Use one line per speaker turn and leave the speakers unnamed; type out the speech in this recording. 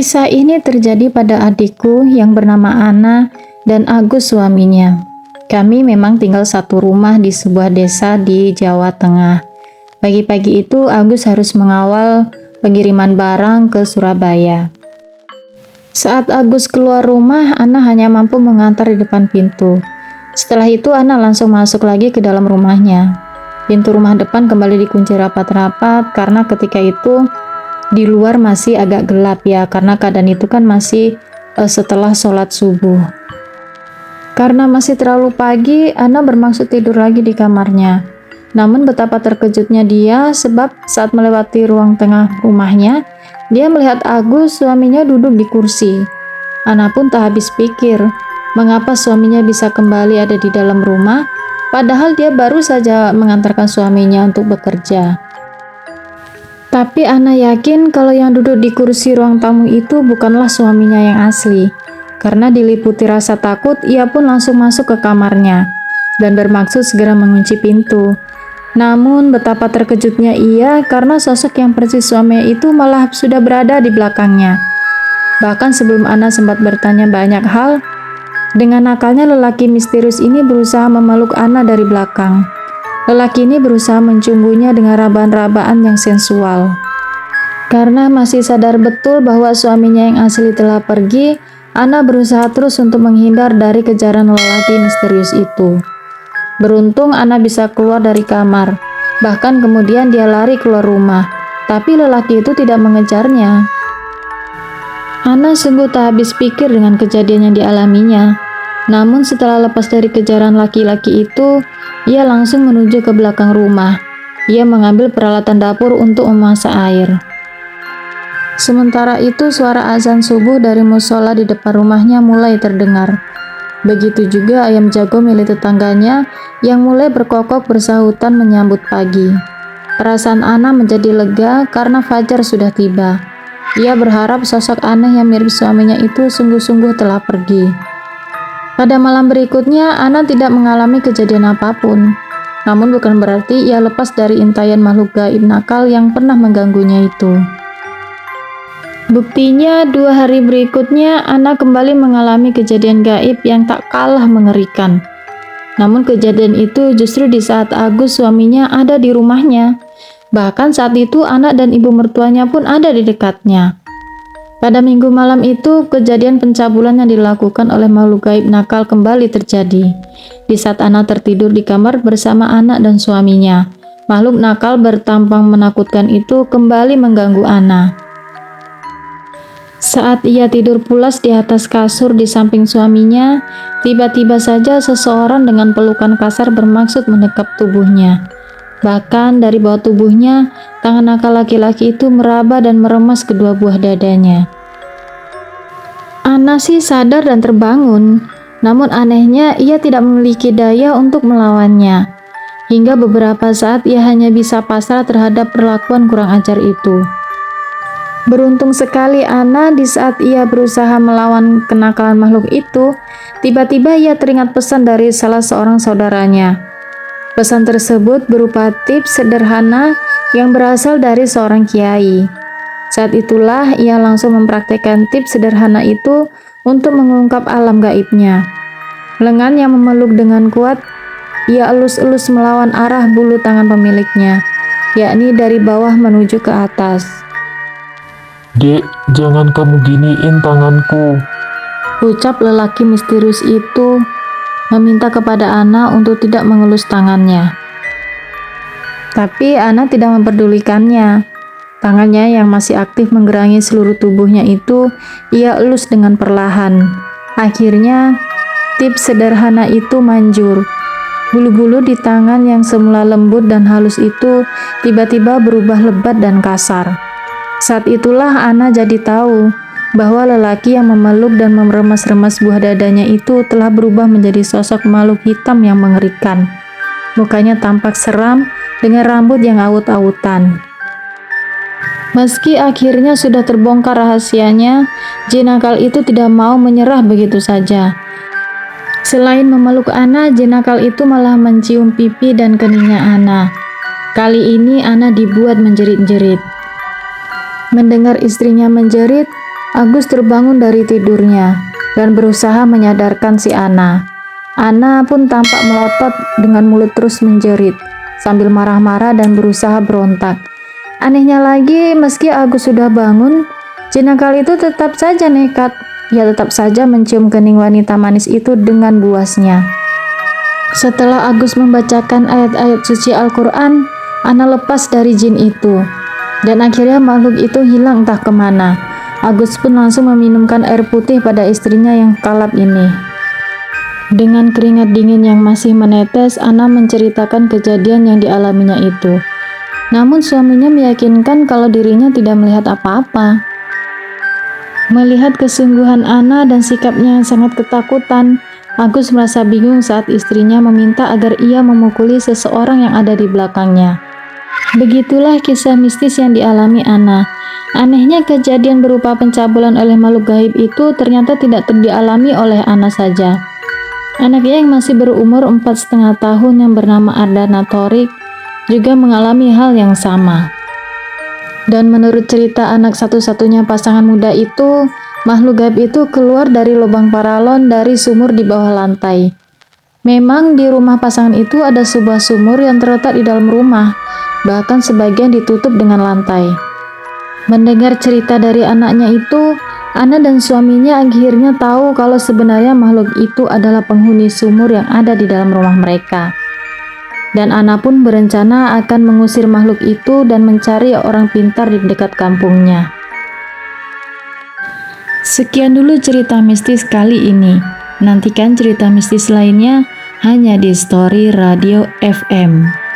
Kisah ini terjadi pada adikku yang bernama Ana dan Agus suaminya. Kami memang tinggal satu rumah di sebuah desa di Jawa Tengah. Pagi-pagi itu Agus harus mengawal pengiriman barang ke Surabaya. Saat Agus keluar rumah, Ana hanya mampu mengantar di depan pintu. Setelah itu Ana langsung masuk lagi ke dalam rumahnya. Pintu rumah depan kembali dikunci rapat-rapat karena ketika itu di luar masih agak gelap ya, karena keadaan itu kan masih setelah sholat subuh. Karena masih terlalu pagi, Ana bermaksud tidur lagi di kamarnya. Namun betapa terkejutnya dia sebab saat melewati ruang tengah rumahnya, dia melihat Agus suaminya duduk di kursi. Ana pun tak habis pikir, mengapa suaminya bisa kembali ada di dalam rumah, padahal dia baru saja mengantarkan suaminya untuk bekerja. Tapi Ana yakin kalau yang duduk di kursi ruang tamu itu bukanlah suaminya yang asli. Karena diliputi rasa takut, ia pun langsung masuk ke kamarnya dan bermaksud segera mengunci pintu. Namun betapa terkejutnya ia karena sosok yang persis suaminya itu malah sudah berada di belakangnya. Bahkan sebelum Ana sempat bertanya banyak hal, dengan nakalnya lelaki misterius ini berusaha memeluk Ana dari belakang. Lelaki ini berusaha mencumbunya dengan rabaan-rabaan yang sensual. Karena masih sadar betul bahwa suaminya yang asli telah pergi, Ana berusaha terus untuk menghindar dari kejaran lelaki misterius itu. Beruntung Ana bisa keluar dari kamar. Bahkan kemudian dia lari keluar rumah. Tapi lelaki itu tidak mengejarnya. Ana sungguh tak habis pikir dengan kejadian yang dialaminya. Namun setelah lepas dari kejaran laki-laki itu, ia langsung menuju ke belakang rumah. Ia mengambil peralatan dapur untuk memasak air. Sementara itu suara azan subuh dari musola di depan rumahnya mulai terdengar. Begitu juga ayam jago milik tetangganya yang mulai berkokok bersahutan menyambut pagi. Perasaan Ana menjadi lega karena fajar sudah tiba. Ia berharap sosok aneh yang mirip suaminya itu sungguh-sungguh telah pergi. Pada malam berikutnya, Ana tidak mengalami kejadian apapun. Namun bukan berarti ia lepas dari intayan makhluk gaib nakal yang pernah mengganggunya itu. Buktinya, 2 hari berikutnya, Ana kembali mengalami kejadian gaib yang tak kalah mengerikan. Namun kejadian itu justru di saat Agus suaminya ada di rumahnya. Bahkan saat itu anak dan ibu mertuanya pun ada di dekatnya. Pada minggu malam itu, kejadian pencabulan yang dilakukan oleh makhluk gaib nakal kembali terjadi. Di saat Ana tertidur di kamar bersama anak dan suaminya, makhluk nakal bertampang menakutkan itu kembali mengganggu Ana. Saat ia tidur pulas di atas kasur di samping suaminya, tiba-tiba saja seseorang dengan pelukan kasar bermaksud mendekap tubuhnya. Bahkan dari bawah tubuhnya, tangan nakal laki-laki itu meraba dan meremas kedua buah dadanya. Ana sih sadar dan terbangun, namun anehnya ia tidak memiliki daya untuk melawannya. Hingga beberapa saat ia hanya bisa pasrah terhadap perlakuan kurang ajar itu. Beruntung sekali Ana di saat ia berusaha melawan kenakalan makhluk itu, tiba-tiba ia teringat pesan dari salah seorang saudaranya. Pesan tersebut berupa tips sederhana yang berasal dari seorang kiai. Saat itulah ia langsung mempraktekkan tips sederhana itu untuk mengungkap alam gaibnya. Lengan yang memeluk dengan kuat, ia elus-elus melawan arah bulu tangan pemiliknya, yakni dari bawah menuju ke atas.
"Dek, jangan kamu giniin tanganku,"
ucap lelaki misterius itu, meminta kepada Ana untuk tidak mengelus tangannya. Tapi Ana tidak memperdulikannya. Tangannya yang masih aktif menggerangi seluruh tubuhnya itu, ia elus dengan perlahan. Akhirnya, tips sederhana itu manjur. Bulu-bulu di tangan yang semula lembut dan halus itu tiba-tiba berubah lebat dan kasar. Saat itulah Ana jadi tahu bahwa lelaki yang memeluk dan meremas-remas buah dadanya itu telah berubah menjadi sosok makhluk hitam yang mengerikan. Mukanya tampak seram dengan rambut yang awut-awutan. Meski akhirnya sudah terbongkar rahasianya, jin nakal itu tidak mau menyerah begitu saja. Selain memeluk Ana, jin nakal itu malah mencium pipi dan keningnya Ana. Kali ini Ana dibuat menjerit-jerit. Mendengar istrinya menjerit, Agus terbangun dari tidurnya dan berusaha menyadarkan si Ana. Ana pun tampak melotot dengan mulut terus menjerit sambil marah-marah dan berusaha berontak. Anehnya lagi, meski Agus sudah bangun, jin nakal itu tetap saja nekat. Ia tetap saja mencium kening wanita manis itu dengan buasnya. Setelah Agus membacakan ayat-ayat suci Al-Quran, Ana lepas dari jin itu. Dan akhirnya makhluk itu hilang entah kemana. Agus pun langsung meminumkan air putih pada istrinya yang kalap ini. Dengan keringat dingin yang masih menetes, Ana menceritakan kejadian yang dialaminya itu. Namun suaminya meyakinkan kalau dirinya tidak melihat apa-apa. Melihat kesungguhan Ana dan sikapnya yang sangat ketakutan, Agus merasa bingung saat istrinya meminta agar ia memukuli seseorang yang ada di belakangnya. Begitulah kisah mistis yang dialami Ana. Anehnya kejadian berupa pencabulan oleh makhluk gaib itu ternyata tidak dialami oleh Ana saja. Anaknya yang masih berumur 4,5 tahun yang bernama Ardana Thorik juga mengalami hal yang sama. Dan menurut cerita anak satu-satunya pasangan muda itu, makhluk gaib itu keluar dari lubang paralon dari sumur di bawah lantai. Memang di rumah pasangan itu ada sebuah sumur yang terletak di dalam rumah, bahkan sebagian ditutup dengan lantai. Mendengar cerita dari anaknya itu, Ana dan suaminya akhirnya tahu kalau sebenarnya makhluk itu adalah penghuni sumur yang ada di dalam rumah mereka. Dan Ana pun berencana akan mengusir makhluk itu dan mencari orang pintar di dekat kampungnya. Sekian dulu cerita mistis kali ini. Nantikan cerita mistis lainnya hanya di Story Radio FM.